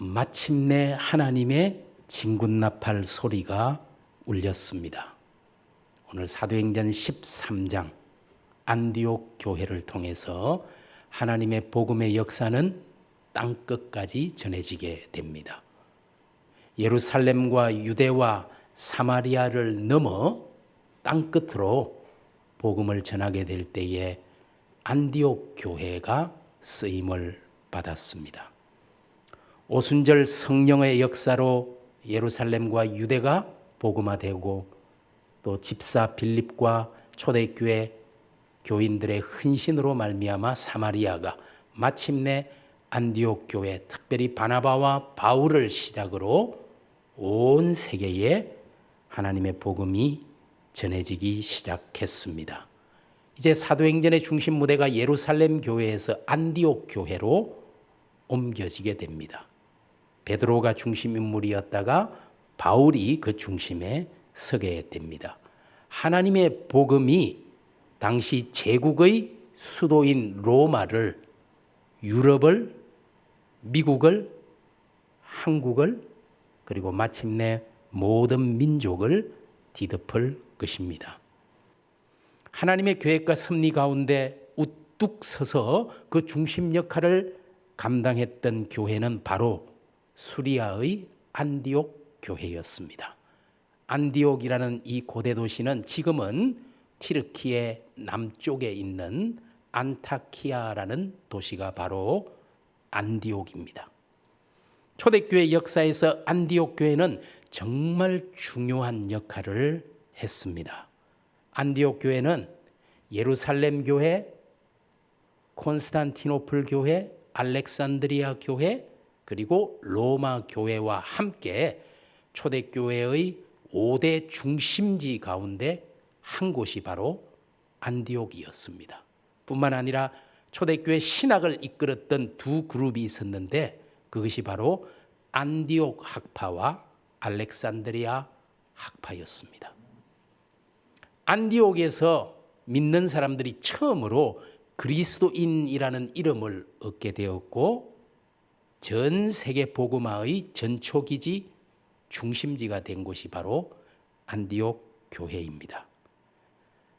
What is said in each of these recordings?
마침내 하나님의 진군나팔 소리가 울렸습니다. 오늘 사도행전 13장 안디옥 교회를 통해서 하나님의 복음의 역사는 땅끝까지 전해지게 됩니다. 예루살렘과 유대와 사마리아를 넘어 땅끝으로 복음을 전하게 될 때에 안디옥 교회가 쓰임을 받았습니다. 오순절 성령의 역사로 예루살렘과 유대가 복음화되고 또 집사 빌립과 초대교회 교인들의 헌신으로 말미암아 사마리아가 마침내 안디옥 교회, 특별히 바나바와 바울을 시작으로 온 세계에 하나님의 복음이 전해지기 시작했습니다. 이제 사도행전의 중심 무대가 예루살렘 교회에서 안디옥 교회로 옮겨지게 됩니다. 베드로가 중심 인물이었다가 바울이 그 중심에 서게 됩니다. 하나님의 복음이 당시 제국의 수도인 로마를, 유럽을, 미국을, 한국을, 그리고 마침내 모든 민족을 뒤덮을 것입니다. 하나님의 계획과 섭리 가운데 우뚝 서서 그 중심 역할을 감당했던 교회는 바로 수리아의 안디옥 교회였습니다. 안디옥이라는 이 고대 도시는 지금은 티르키의 남쪽에 있는 안타키아라는 도시가 바로 안디옥입니다. 초대교회 역사에서 안디옥 교회는 정말 중요한 역할을 했습니다. 안디옥 교회는 예루살렘 교회, 콘스탄티노플 교회, 알렉산드리아 교회, 그리고 로마 교회와 함께 초대교회의 5대 중심지 가운데 한 곳이 바로 안디옥이었습니다. 뿐만 아니라 초대교회 신학을 이끌었던 두 그룹이 있었는데 그것이 바로 안디옥 학파와 알렉산드리아 학파였습니다. 안디옥에서 믿는 사람들이 처음으로 그리스도인이라는 이름을 얻게 되었고 전 세계 복음화의 전초기지 중심지가 된 곳이 바로 안디옥 교회입니다.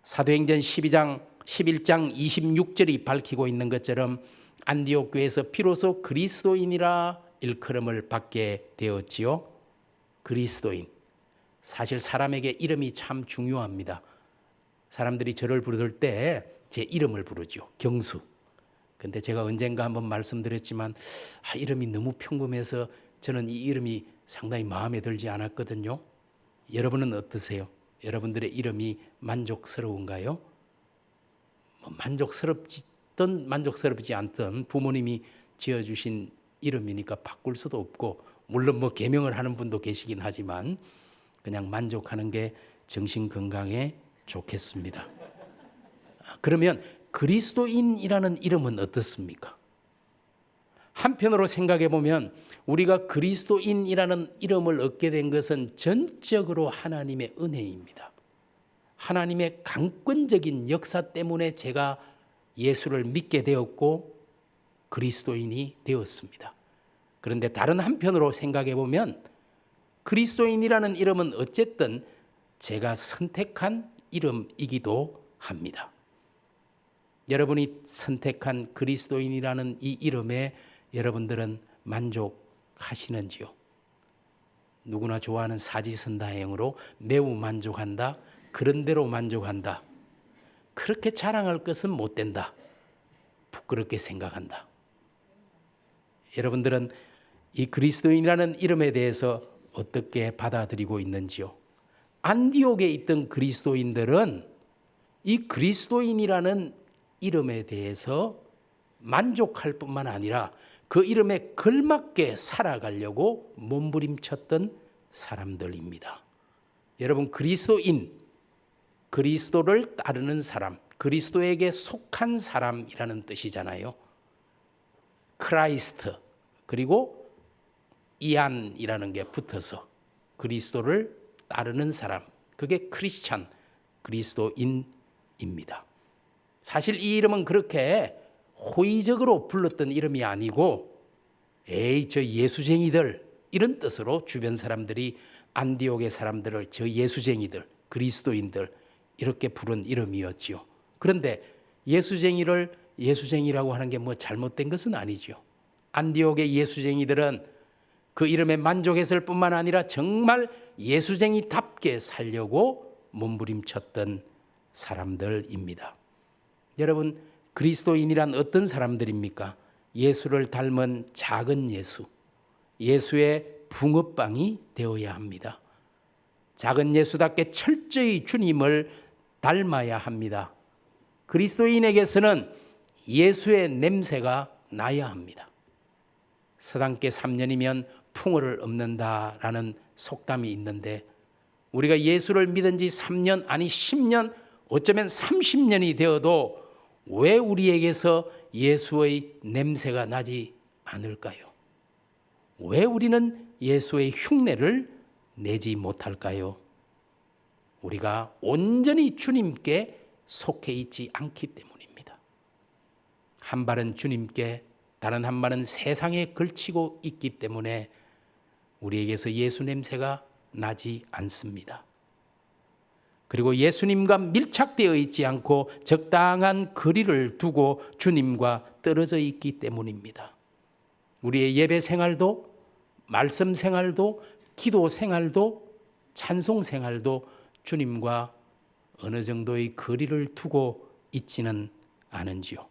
사도행전 11장 26절이 밝히고 있는 것처럼 안디옥 교회에서 비로소 그리스도인이라 일컬음을 받게 되었지요. 그리스도인. 사실 사람에게 이름이 참 중요합니다. 사람들이 저를 부를 때 제 이름을 부르죠. 경수. 근데 제가 언젠가 한번 말씀드렸지만 이름이 너무 평범해서 저는 이 이름이 상당히 마음에 들지 않았거든요. 여러분은 어떠세요? 여러분들의 이름이 만족스러운가요? 만족스럽든 만족스럽지 않든 부모님이 지어주신 이름이니까 바꿀 수도 없고 물론 계명을 하는 분도 계시긴 하지만 그냥 만족하는 게 정신 건강에 좋겠습니다. 그러면 그리스도인이라는 이름은 어떻습니까? 한편으로 생각해 보면 우리가 그리스도인이라는 이름을 얻게 된 것은 전적으로 하나님의 은혜입니다. 하나님의 강권적인 역사 때문에 제가 예수를 믿게 되었고 그리스도인이 되었습니다. 그런데 다른 한편으로 생각해 보면 그리스도인이라는 이름은 어쨌든 제가 선택한 이름이기도 합니다. 여러분이 선택한 그리스도인이라는 이 이름에 여러분들은 만족하시는지요? 누구나 좋아하는 사지선다행으로 매우 만족한다. 그런 대로 만족한다. 그렇게 자랑할 것은 못 된다. 부끄럽게 생각한다. 여러분들은 이 그리스도인이라는 이름에 대해서 어떻게 받아들이고 있는지요? 안디옥에 있던 그리스도인들은 이 그리스도인이라는 이름에 대해서 만족할 뿐만 아니라 그 이름에 걸맞게 살아가려고 몸부림쳤던 사람들입니다. 여러분, 그리스도인, 그리스도를 따르는 사람, 그리스도에게 속한 사람이라는 뜻이잖아요. 크라이스트, 그리고 이안이라는 게 붙어서 그리스도를 따르는 사람, 그게 크리스찬, 그리스도인입니다. 사실 이 이름은 그렇게 호의적으로 불렀던 이름이 아니고 에이 저 예수쟁이들, 이런 뜻으로 주변 사람들이 안디옥의 사람들을 저 예수쟁이들, 그리스도인들 이렇게 부른 이름이었죠. 그런데 예수쟁이를 예수쟁이라고 하는 게 뭐 잘못된 것은 아니죠. 안디옥의 예수쟁이들은 그 이름에 만족했을 뿐만 아니라 정말 예수쟁이답게 살려고 몸부림쳤던 사람들입니다. 여러분, 그리스도인이란 어떤 사람들입니까? 예수를 닮은 작은 예수, 예수의 붕어빵이 되어야 합니다. 작은 예수답게 철저히 주님을 닮아야 합니다. 그리스도인에게서는 예수의 냄새가 나야 합니다. 서당계 3년이면 풍어를 엎는다라는 속담이 있는데, 우리가 예수를 믿은 지 3년 아니 10년 어쩌면 30년이 되어도 왜 우리에게서 예수의 냄새가 나지 않을까요? 왜 우리는 예수의 흉내를 내지 못할까요? 우리가 온전히 주님께 속해 있지 않기 때문입니다. 한 발은 주님께, 다른 한 발은 세상에 걸치고 있기 때문에 우리에게서 예수 냄새가 나지 않습니다. 그리고 예수님과 밀착되어 있지 않고 적당한 거리를 두고 주님과 떨어져 있기 때문입니다. 우리의 예배 생활도, 말씀 생활도, 기도 생활도, 찬송 생활도 주님과 어느 정도의 거리를 두고 있지는 않은지요.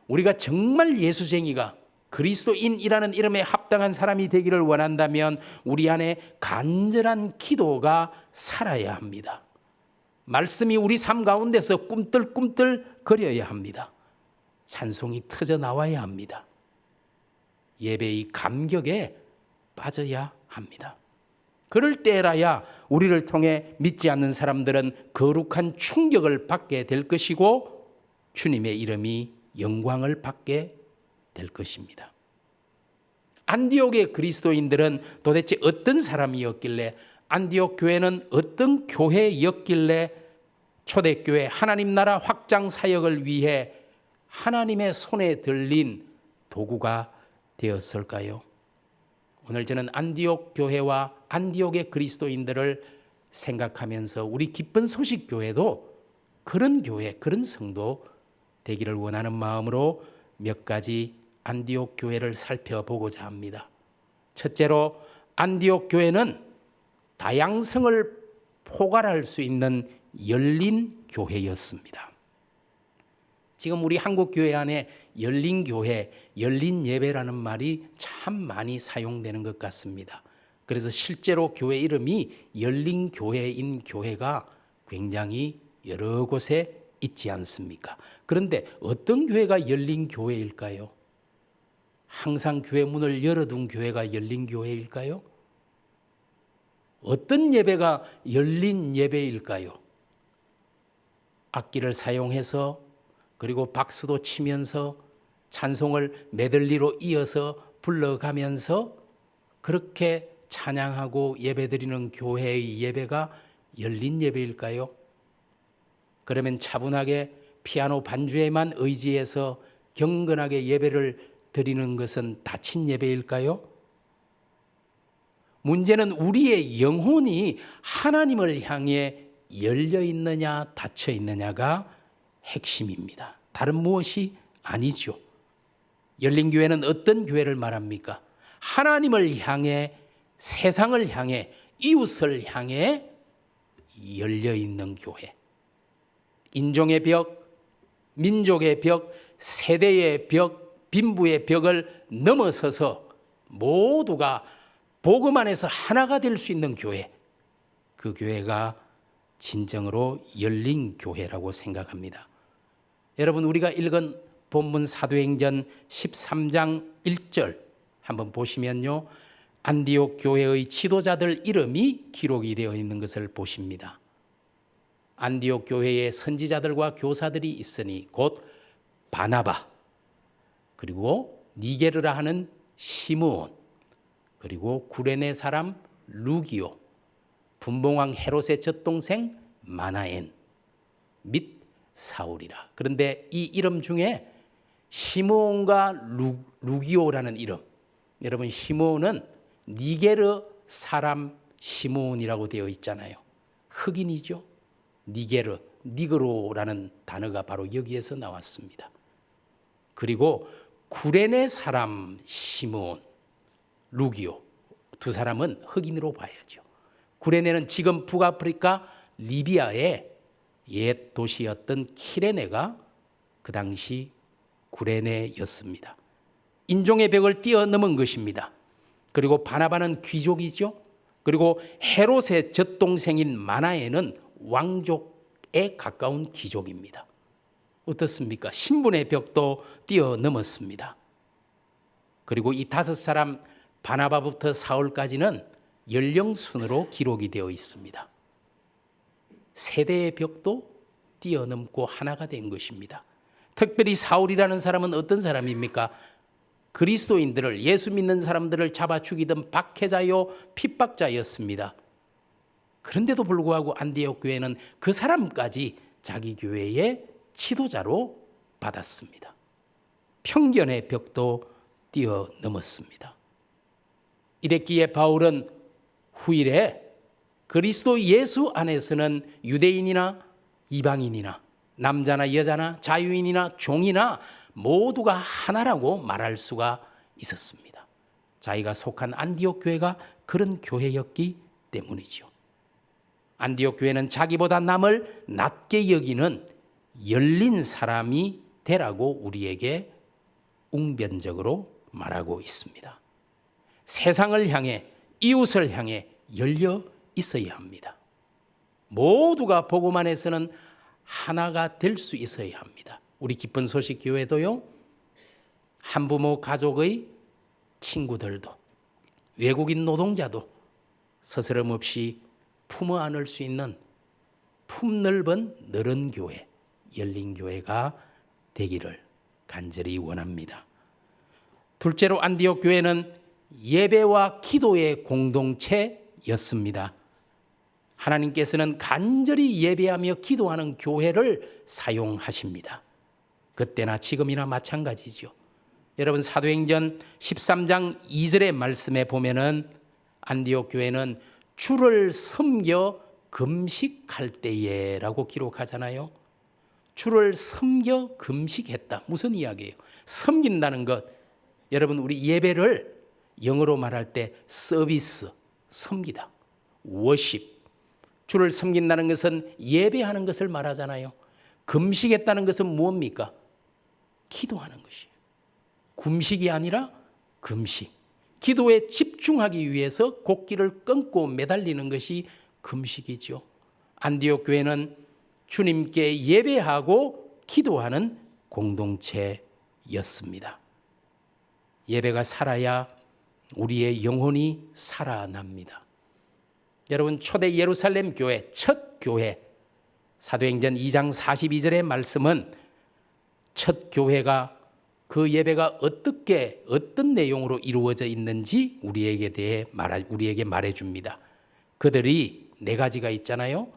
우리가 정말 예수쟁이가, 그리스도인이라는 이름에 합당한 사람이 되기를 원한다면 우리 안에 간절한 기도가 살아야 합니다. 말씀이 우리 삶 가운데서 꿈틀꿈틀 거려야 합니다. 찬송이 터져 나와야 합니다. 예배의 감격에 빠져야 합니다. 그럴 때라야 우리를 통해 믿지 않는 사람들은 거룩한 충격을 받게 될 것이고 주님의 이름이 영광을 받게 될 것입니다. 안디옥의 그리스도인들은 도대체 어떤 사람이었길래, 안디옥 교회는 어떤 교회였길래 초대교회 하나님 나라 확장 사역을 위해 하나님의 손에 들린 도구가 되었을까요? 오늘 저는 안디옥 교회와 안디옥의 그리스도인들을 생각하면서 우리 기쁜 소식 교회도 그런 교회, 그런 성도 되기를 원하는 마음으로 몇 가지 안디옥 교회를 살펴보고자 합니다. 첫째로, 안디옥 교회는 다양성을 포괄할 수 있는 열린 교회였습니다. 지금 우리 한국 교회 안에 열린 교회, 열린 예배라는 말이 참 많이 사용되는 것 같습니다. 그래서 실제로 교회 이름이 열린 교회인 교회가 굉장히 여러 곳에 있지 않습니까? 그런데 어떤 교회가 열린 교회일까요? 항상 교회 문을 열어둔 교회가 열린 교회일까요? 어떤 예배가 열린 예배일까요? 악기를 사용해서, 그리고 박수도 치면서 찬송을 메들리로 이어서 불러가면서 그렇게 찬양하고 예배드리는 교회의 예배가 열린 예배일까요? 그러면 차분하게 피아노 반주에만 의지해서 경건하게 예배를 드리는 것은 닫힌 예배일까요? 문제는 우리의 영혼이 하나님을 향해 열려 있느냐 닫혀 있느냐가 핵심입니다. 다른 무엇이 아니죠. 열린 교회는 어떤 교회를 말합니까? 하나님을 향해, 세상을 향해, 이웃을 향해 열려 있는 교회. 인종의 벽, 민족의 벽, 세대의 벽, 빈부의 벽을 넘어서서 모두가 복음 안에서 하나가 될 수 있는 교회, 그 교회가 진정으로 열린 교회라고 생각합니다. 여러분, 우리가 읽은 본문 사도행전 13장 1절 한번 보시면요, 안디옥 교회의 지도자들 이름이 기록이 되어 있는 것을 보십니다. 안디옥 교회에 선지자들과 교사들이 있으니 곧 바나바, 그리고 니게르라 하는 시므온, 그리고 구레네 사람 루기오, 분봉왕 헤롯의 젖동생 마나엔 및 사울이라. 그런데 이 이름 중에 시므온과 루기오라는 이름, 여러분, 시므온은 니게르 사람 시므온이라고 되어 있잖아요. 흑인이죠. 니게르, 니그로라는 단어가 바로 여기에서 나왔습니다. 그리고 구레네 사람 시므온, 루기오, 두 사람은 흑인으로 봐야죠. 구레네는 지금 북아프리카 리비아의 옛 도시였던 키레네가 그 당시 구레네였습니다. 인종의 벽을 뛰어넘은 것입니다. 그리고 바나바는 귀족이죠. 그리고 헤롯의 젖동생인 마나에는 왕족에 가까운 귀족입니다. 어떻습니까? 신분의 벽도 뛰어넘었습니다. 그리고 이 다섯 사람 바나바부터 사울까지는 연령순으로 기록이 되어 있습니다. 세대의 벽도 뛰어넘고 하나가 된 것입니다. 특별히 사울이라는 사람은 어떤 사람입니까? 그리스도인들을, 예수 믿는 사람들을 잡아 죽이던 박해자요 핍박자였습니다. 그런데도 불구하고 안디옥 교회는 그 사람까지 자기 교회의 지도자로 받았습니다. 편견의 벽도 뛰어넘었습니다. 이랬기에 바울은 후일에 그리스도 예수 안에서는 유대인이나 이방인이나 남자나 여자나 자유인이나 종이나 모두가 하나라고 말할 수가 있었습니다. 자기가 속한 안디옥 교회가 그런 교회였기 때문이죠. 안디옥 교회는 자기보다 남을 낮게 여기는 열린 사람이 되라고 우리에게 웅변적으로 말하고 있습니다. 세상을 향해, 이웃을 향해 열려 있어야 합니다. 모두가 복음 안에서는 하나가 될 수 있어야 합니다. 우리 기쁜 소식 교회도요, 한부모 가족의 친구들도 외국인 노동자도 서스럼 없이 품어 안을 수 있는 품넓은 너른 교회, 열린 교회가 되기를 간절히 원합니다. 둘째로 안디옥 교회는 예배와 기도의 공동체였습니다. 하나님께서는 간절히 예배하며 기도하는 교회를 사용하십니다. 그때나 지금이나 마찬가지죠. 여러분, 사도행전 13장 2절의 말씀에 보면은 안디옥 교회는 주를 섬겨 금식할 때에라고 기록하잖아요. 주를 섬겨 금식했다. 무슨 이야기예요? 섬긴다는 것. 여러분, 우리 예배를 영어로 말할 때 서비스, 섬기다, 워십. 주를 섬긴다는 것은 예배하는 것을 말하잖아요. 금식했다는 것은 무엇입니까? 기도하는 것이에요. 금식이 아니라 금식. 기도에 집중하기 위해서 곡기를 끊고 매달리는 것이 금식이죠. 안디옥 교회는 주님께 예배하고 기도하는 공동체였습니다. 예배가 살아야 우리의 영혼이 살아납니다. 여러분, 초대 예루살렘 교회, 첫 교회, 사도행전 2장 42절의 말씀은 첫 교회가 그 예배가 어떤 내용으로 이루어져 있는지 우리에게 말해줍니다. 그들이 네 가지가 있잖아요.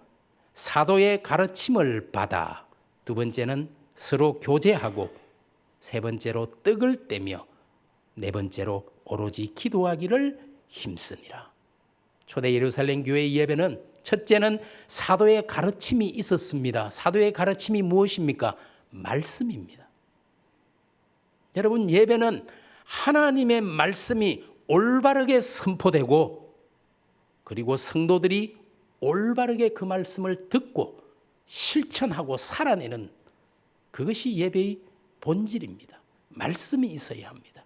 사도의 가르침을 받아, 두 번째는 서로 교제하고, 세 번째로 떡을 떼며, 네 번째로 오로지 기도하기를 힘쓰니라. 초대 예루살렘 교회의 예배는 첫째는 사도의 가르침이 있었습니다. 사도의 가르침이 무엇입니까? 말씀입니다. 여러분, 예배는 하나님의 말씀이 올바르게 선포되고, 그리고 성도들이 올바르게 그 말씀을 듣고 실천하고 살아내는, 그것이 예배의 본질입니다. 말씀이 있어야 합니다.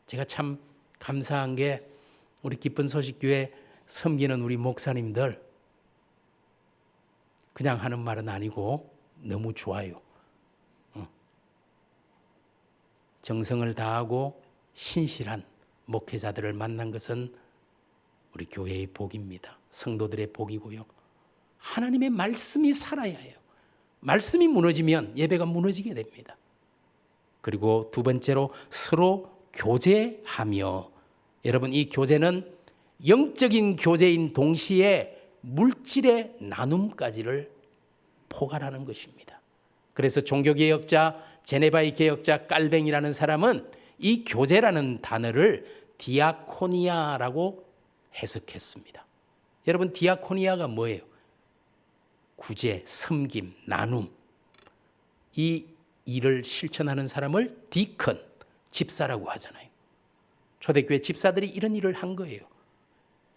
제가 참 감사한 게 우리 기쁜 소식교회 섬기는 우리 목사님들, 그냥 하는 말은 아니고 너무 좋아요. 정성을 다하고 신실한 목회자들을 만난 것은 우리 교회의 복입니다. 성도들의 복이고요. 하나님의 말씀이 살아야 해요. 말씀이 무너지면 예배가 무너지게 됩니다. 그리고 두 번째로 서로 교제하며, 여러분, 이 교제는 영적인 교제인 동시에 물질의 나눔까지를 포괄하는 것입니다. 그래서 종교개혁자, 제네바의 개혁자 깔뱅이라는 사람은 이 교제라는 단어를 디아코니아라고 해석했습니다. 여러분, 디아코니아가 뭐예요? 구제, 섬김, 나눔. 이 일을 실천하는 사람을 디컨, 집사라고 하잖아요. 초대교회 집사들이 이런 일을 한 거예요.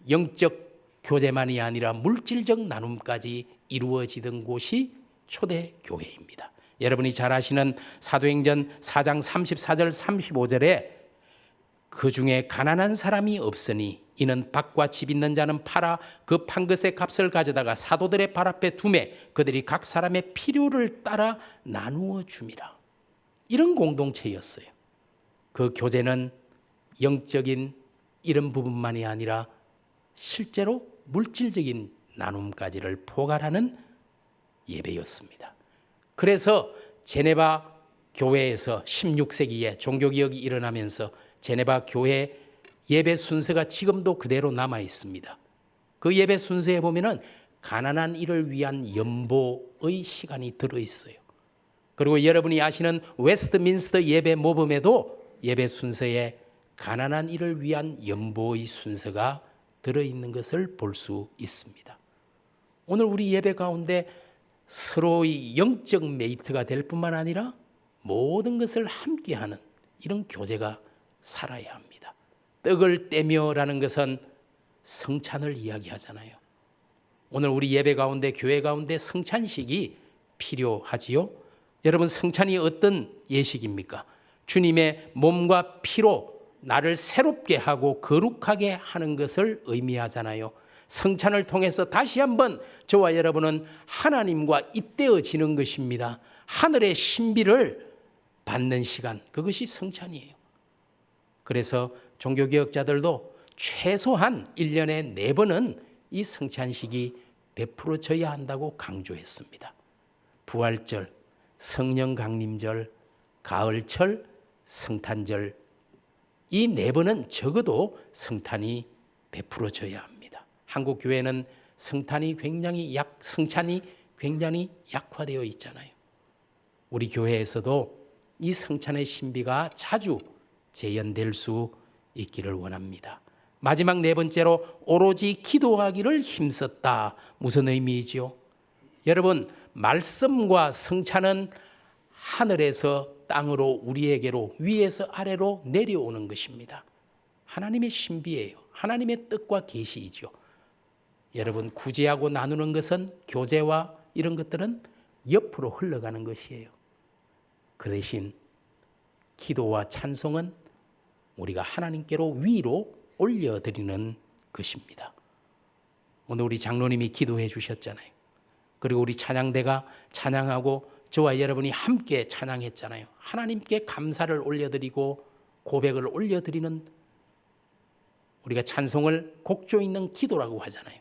영적 교제만이 아니라 물질적 나눔까지 이루어지던 곳이 초대교회입니다. 여러분이 잘 아시는 사도행전 4장 34절 35절에 그 중에 가난한 사람이 없으니 이는 밭과 집 있는 자는 팔아 그 판 것의 값을 가져다가 사도들의 발 앞에 두매 그들이 각 사람의 필요를 따라 나누어 줌이라. 이런 공동체였어요. 그 교제는 영적인 이런 부분만이 아니라 실제로 물질적인 나눔까지를 포괄하는 예배였습니다. 그래서 제네바 교회에서 16세기에 종교개혁이 일어나면서 제네바 교회 예배 순서가 지금도 그대로 남아 있습니다. 그 예배 순서에 보면은 가난한 이를 위한 연보의 시간이 들어 있어요. 그리고 여러분이 아시는 웨스트민스터 예배 모범에도 예배 순서에 가난한 이를 위한 연보의 순서가 들어있는 것을 볼 수 있습니다. 오늘 우리 예배 가운데 서로의 영적 메이트가 될 뿐만 아니라 모든 것을 함께하는 이런 교제가 살아야 합니다. 떡을 떼며라는 것은 성찬을 이야기하잖아요. 오늘 우리 예배 가운데 교회 가운데 성찬식이 필요하지요. 여러분, 성찬이 어떤 예식입니까? 주님의 몸과 피로 나를 새롭게 하고 거룩하게 하는 것을 의미하잖아요. 성찬을 통해서 다시 한번 저와 여러분은 하나님과 잇대어지는 것입니다. 하늘의 신비를 받는 시간, 그것이 성찬이에요. 그래서 종교개혁자들도 최소한 1년에 4번은 이 성찬식이 베풀어져야 한다고 강조했습니다. 부활절, 성령 강림절, 가을철, 성탄절, 이 4번은 적어도 성탄이 베풀어져야 합니다. 한국 교회는 성찬이 굉장히 약화되어 있잖아요. 우리 교회에서도 이 성찬의 신비가 자주 재현될 수 있기를 원합니다. 마지막 4번째로 오로지 기도하기를 힘썼다. 무슨 의미이지요? 여러분, 말씀과 성찬은 하늘에서 땅으로 우리에게로 위에서 아래로 내려오는 것입니다. 하나님의 신비예요. 하나님의 뜻과 계시이죠. 여러분, 구제하고 나누는 것은 교제와 이런 것들은 옆으로 흘러가는 것이에요. 그 대신 기도와 찬송은 우리가 하나님께로 위로 올려드리는 것입니다. 오늘 우리 장로님이 기도해 주셨잖아요. 그리고 우리 찬양대가 찬양하고 저와 여러분이 함께 찬양했잖아요. 하나님께 감사를 올려드리고 고백을 올려드리는, 우리가 찬송을 곡조 있는 기도라고 하잖아요.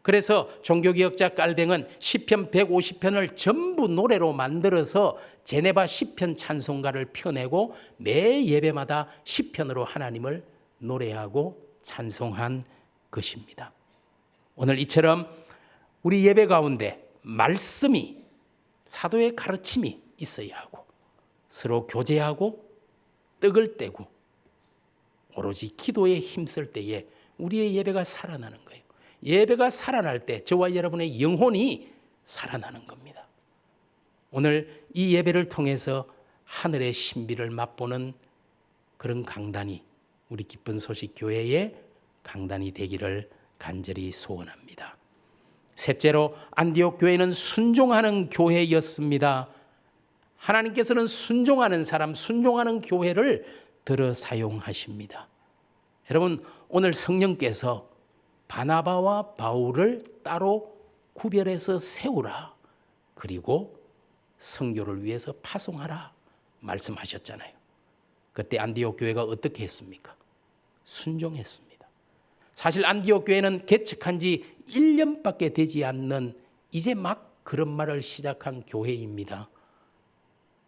그래서 종교개혁자 깔뱅은 시편 150편을 전부 노래로 만들어서 제네바 시편 찬송가를 펴내고 매 예배마다 시편으로 하나님을 노래하고 찬송한 것입니다. 오늘 이처럼 우리 예배 가운데 말씀이, 사도의 가르침이 있어야 하고 서로 교제하고 떡을 떼고 오로지 기도에 힘쓸 때에 우리의 예배가 살아나는 거예요. 예배가 살아날 때 저와 여러분의 영혼이 살아나는 겁니다. 오늘 이 예배를 통해서 하늘의 신비를 맛보는 그런 강단이 우리 기쁜 소식 교회의 강단이 되기를 간절히 소원합니다. 셋째로, 안디옥 교회는 순종하는 교회였습니다. 하나님께서는 순종하는 사람, 순종하는 교회를 들어 사용하십니다. 여러분, 오늘 성령께서 바나바와 바울을 따로 구별해서 세우라, 그리고 선교를 위해서 파송하라 말씀하셨잖아요. 그때 안디옥 교회가 어떻게 했습니까? 순종했습니다. 사실 안디옥 교회는 개척한 지 1년밖에 되지 않는 이제 막 그런 말을 시작한 교회입니다.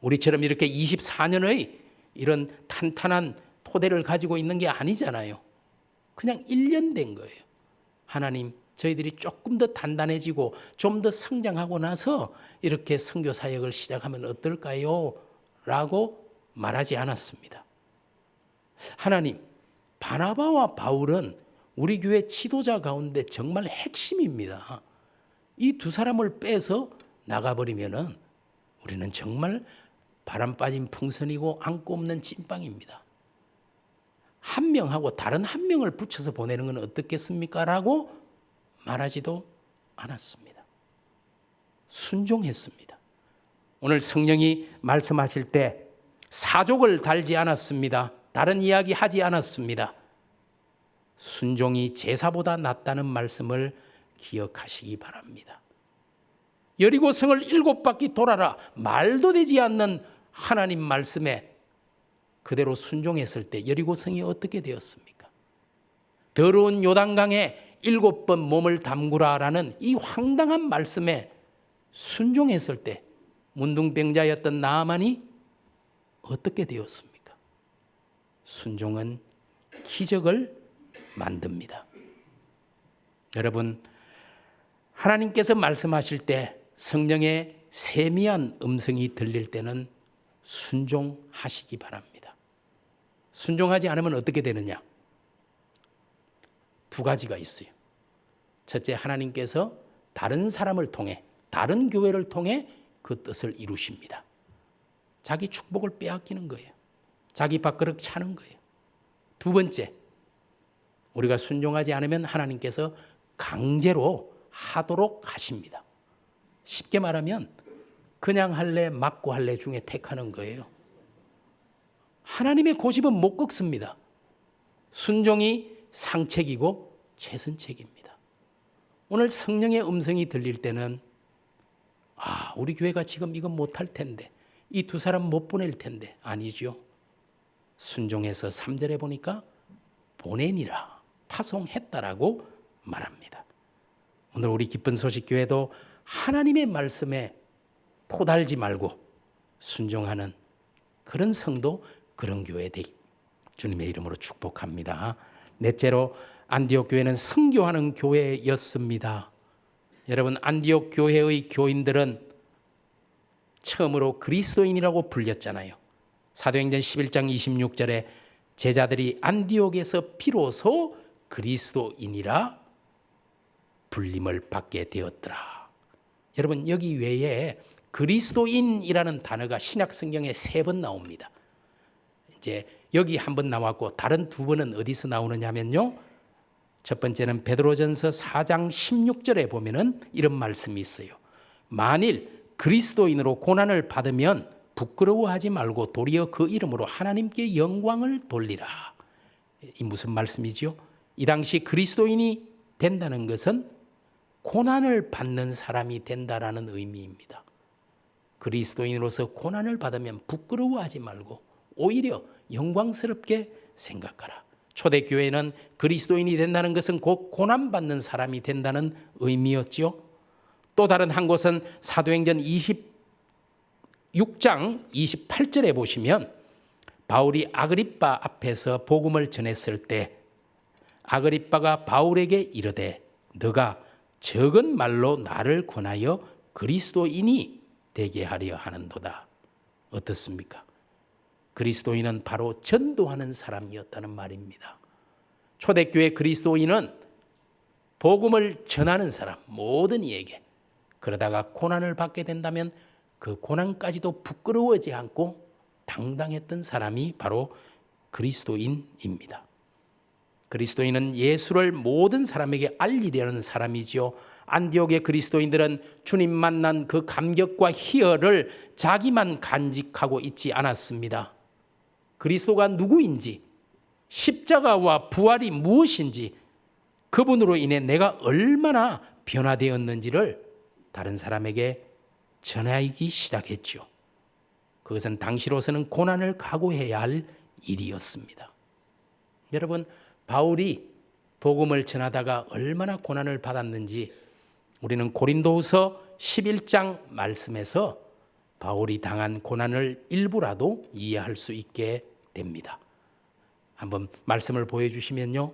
우리처럼 이렇게 24년의 이런 탄탄한 토대를 가지고 있는 게 아니잖아요. 그냥 1년 된 거예요. 하나님, 저희들이 조금 더 단단해지고 좀 더 성장하고 나서 이렇게 선교 사역을 시작하면 어떨까요? 라고 말하지 않았습니다. 하나님, 바나바와 바울은 우리 교회 지도자 가운데 정말 핵심입니다. 이 두 사람을 빼서 나가버리면은 우리는 정말 바람 빠진 풍선이고 안고 없는 찐빵입니다. 한 명하고 다른 한 명을 붙여서 보내는 건 어떻겠습니까? 라고 말하지도 않았습니다. 순종했습니다. 오늘 성령이 말씀하실 때 사족을 달지 않았습니다. 다른 이야기 하지 않았습니다. 순종이 제사보다 낫다는 말씀을 기억하시기 바랍니다. 여리고성을 7바퀴 돌아라, 말도 되지 않는 하나님 말씀에 그대로 순종했을 때 여리고성이 어떻게 되었습니까? 더러운 요단강에 7번 몸을 담그라라는 이 황당한 말씀에 순종했을 때 문둥병자였던 나아만이 어떻게 되었습니까? 순종은 기적을 만듭니다. 여러분, 하나님께서 말씀하실 때 성령의 세미한 음성이 들릴 때는 순종하시기 바랍니다. 순종하지 않으면 어떻게 되느냐? 두 가지가 있어요. 첫째, 하나님께서 다른 사람을 통해, 다른 교회를 통해 그 뜻을 이루십니다. 자기 축복을 빼앗기는 거예요. 자기 밥그릇 차는 거예요. 두 번째, 우리가 순종하지 않으면 하나님께서 강제로 하도록 하십니다. 쉽게 말하면 그냥 할래 맞고 할래 중에 택하는 거예요. 하나님의 고집은 못 꺾습니다. 순종이 상책이고 최선책입니다. 오늘 성령의 음성이 들릴 때는 우리 교회가 지금 이건 못할 텐데, 이 두 사람 못 보낼 텐데. 아니죠. 순종해서 3절에 보니까 보내니라, 파송했다라고 말합니다. 오늘 우리 기쁜 소식 교회도 하나님의 말씀에 토달지 말고 순종하는 그런 성도, 그런 교회 되기 주님의 이름으로 축복합니다. 넷째로, 안디옥 교회는 선교하는 교회였습니다. 여러분, 안디옥 교회의 교인들은 처음으로 그리스도인이라고 불렸잖아요. 사도행전 11장 26절에 제자들이 안디옥에서 비로소 그리스도인이라 불림을 받게 되었더라. 여러분, 여기 외에 그리스도인이라는 단어가 신약 성경에 3번 나옵니다. 이제 여기 한 번 나왔고 다른 2번은 어디서 나오느냐면요. 첫 번째는 베드로전서 4장 16절에 보면은 이런 말씀이 있어요. 만일 그리스도인으로 고난을 받으면 부끄러워하지 말고 도리어 그 이름으로 하나님께 영광을 돌리라. 이 무슨 말씀이죠? 이 당시 그리스도인이 된다는 것은 고난을 받는 사람이 된다라는 의미입니다. 그리스도인으로서 고난을 받으면 부끄러워하지 말고 오히려 영광스럽게 생각하라. 초대교회는 그리스도인이 된다는 것은 곧 고난받는 사람이 된다는 의미였죠. 또 다른 한 곳은 사도행전 26장 28절에 보시면 바울이 아그리빠 앞에서 복음을 전했을 때 아그리빠가 바울에게 이르되 너가 적은 말로 나를 권하여 그리스도인이 되게 하려 하는도다. 어떻습니까? 그리스도인은 바로 전도하는 사람이었다는 말입니다. 초대교회 그리스도인은 복음을 전하는 사람, 모든 이에게. 그러다가 고난을 받게 된다면 그 고난까지도 부끄러워하지 않고 당당했던 사람이 바로 그리스도인입니다. 그리스도인은 예수를 모든 사람에게 알리려는 사람이죠. 안디옥의 그리스도인들은 주님 만난 그 감격과 희열을 자기만 간직하고 있지 않았습니다. 그리스도가 누구인지, 십자가와 부활이 무엇인지, 그분으로 인해 내가 얼마나 변화되었는지를 다른 사람에게 전하기 시작했죠. 그것은 당시로서는 고난을 각오해야 할 일이었습니다. 여러분, 바울이 복음을 전하다가 얼마나 고난을 받았는지 우리는 고린도후서 11장 말씀에서 바울이 당한 고난을 일부라도 이해할 수 있게 됩니다. 한번 말씀을 보여주시면요.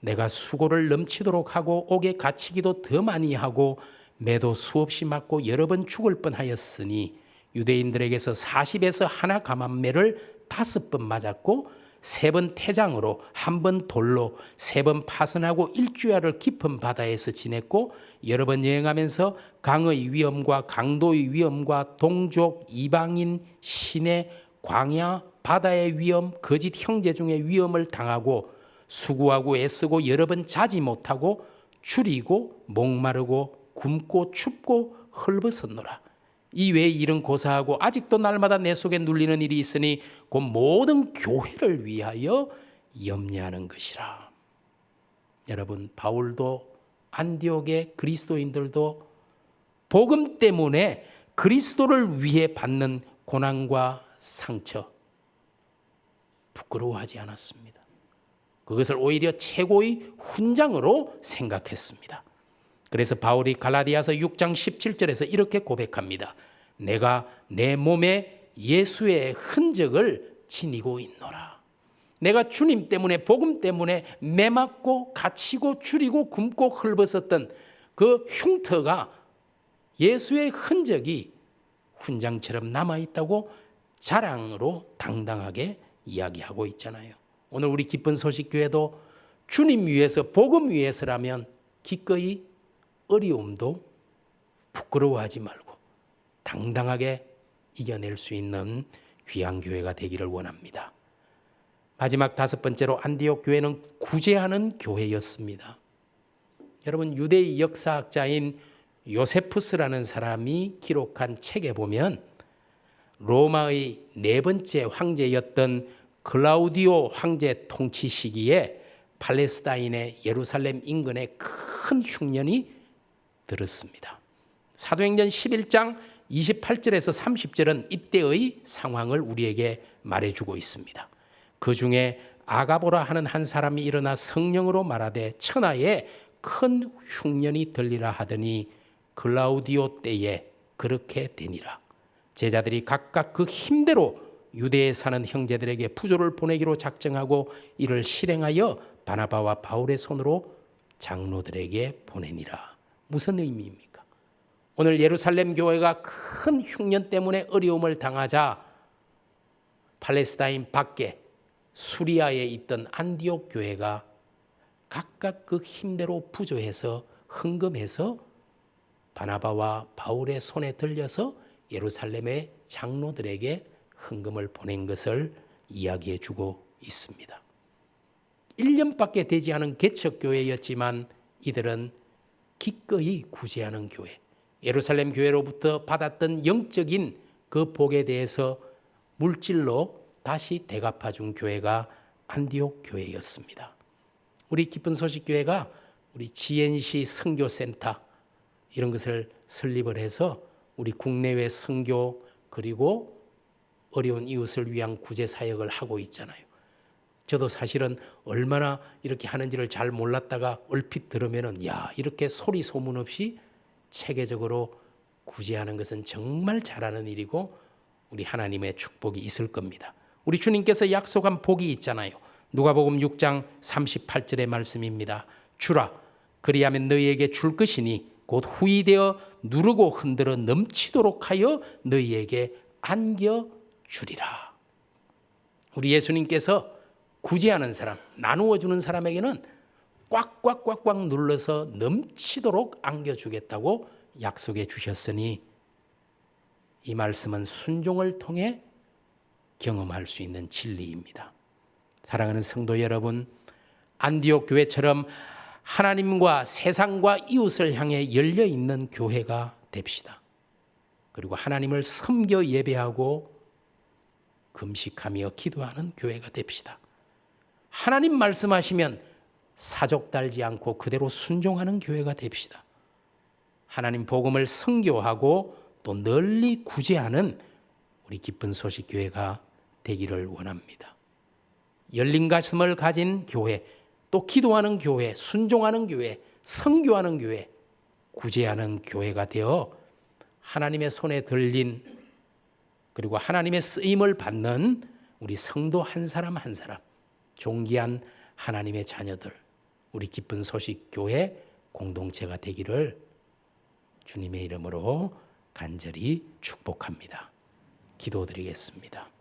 내가 수고를 넘치도록 하고 옥에 갇히기도 더 많이 하고 매도 수없이 맞고 여러 번 죽을 뻔하였으니 유대인들에게서 40에서 하나 감한매를 5번 맞았고 3번 태장으로, 1번 돌로, 3번 파선하고 일주야를 깊은 바다에서 지냈고 여러 번 여행하면서 강의 위험과 강도의 위험과 동족, 이방인, 시내, 광야, 바다의 위험, 거짓 형제 중의 위험을 당하고 수고하고 애쓰고 여러 번 자지 못하고 줄이고 목마르고 굶고 춥고 헐벗었노라. 이외의 일은 고사하고 아직도 날마다 내 속에 눌리는 일이 있으니 곧 모든 교회를 위하여 염려하는 것이라. 여러분, 바울도 안디옥의 그리스도인들도 복음 때문에 그리스도를 위해 받는 고난과 상처 부끄러워하지 않았습니다. 그것을 오히려 최고의 훈장으로 생각했습니다. 그래서 바울이 갈라디아서 6장 17절에서 이렇게 고백합니다. 내가 내 몸에 예수의 흔적을 지니고 있노라. 내가 주님 때문에 복음 때문에 매맞고 갇히고 줄이고 굶고 헐벗었던 그 흉터가 예수의 흔적이 훈장처럼 남아있다고 자랑으로 당당하게 이야기하고 있잖아요. 오늘 우리 기쁜 소식 교회도 주님 위해서 복음 위해서라면 기꺼이 어려움도 부끄러워하지 말고 당당하게 이겨낼 수 있는 귀한 교회가 되기를 원합니다. 마지막 5번째로 안디옥 교회는 구제하는 교회였습니다. 여러분, 유대의 역사학자인 요세푸스라는 사람이 기록한 책에 보면 로마의 4번째 황제였던 클라우디오 황제 통치 시기에 팔레스타인의 예루살렘 인근에 큰 흉년이 들었습니다. 사도행전 11장 28절에서 30절은 이때의 상황을 우리에게 말해주고 있습니다. 그 중에 아가보라 하는 한 사람이 일어나 성령으로 말하되 천하에 큰 흉년이 들리라 하더니 클라우디오 때에 그렇게 되니라. 제자들이 각각 그 힘대로 유대에 사는 형제들에게 부조를 보내기로 작정하고 이를 실행하여 바나바와 바울의 손으로 장로들에게 보내니라. 무슨 의미입니까? 오늘 예루살렘 교회가 큰 흉년 때문에 어려움을 당하자 팔레스타인 밖에 수리아에 있던 안디옥 교회가 각각 그 힘대로 부조해서 헌금해서 바나바와 바울의 손에 들려서 예루살렘의 장로들에게 헌금을 보낸 것을 이야기해 주고 있습니다. 1년밖에 되지 않은 개척교회였지만 이들은 기꺼이 구제하는 교회, 예루살렘 교회로부터 받았던 영적인 그 복에 대해서 물질로 다시 대갚아준 교회가 안디옥 교회였습니다. 우리 기쁜 소식 교회가 우리 GNC 선교센터 이런 것을 설립을 해서 우리 국내외 선교 그리고 어려운 이웃을 위한 구제 사역을 하고 있잖아요. 저도 사실은 얼마나 이렇게 하는지를 잘 몰랐다가 얼핏 들으면은 야, 이렇게 소리 소문 없이 체계적으로 구제하는 것은 정말 잘하는 일이고 우리 하나님의 축복이 있을 겁니다. 우리 주님께서 약속한 복이 있잖아요. 누가복음 6장 38절의 말씀입니다. 주라, 그리하면 너희에게 줄 것이니 곧 후이되어 누르고 흔들어 넘치도록 하여 너희에게 안겨주리라. 우리 예수님께서 구제하는 사람, 나누어 주는 사람에게는 꽉꽉꽉꽉 눌러서 넘치도록 안겨주겠다고 약속해 주셨으니 이 말씀은 순종을 통해 경험할 수 있는 진리입니다. 사랑하는 성도 여러분, 안디옥 교회처럼 하나님과 세상과 이웃을 향해 열려있는 교회가 됩시다. 그리고 하나님을 섬겨 예배하고 금식하며 기도하는 교회가 됩시다. 하나님 말씀하시면 사족 달지 않고 그대로 순종하는 교회가 됩시다. 하나님 복음을 선교하고 또 널리 구제하는 우리 기쁜 소식 교회가 되기를 원합니다. 열린 가슴을 가진 교회, 또 기도하는 교회, 순종하는 교회, 선교하는 교회, 구제하는 교회가 되어 하나님의 손에 들린 그리고 하나님의 쓰임을 받는 우리 성도 한 사람 한 사람, 존귀한 하나님의 자녀들, 우리 기쁜 소식 교회 공동체가 되기를 주님의 이름으로 간절히 축복합니다. 기도드리겠습니다.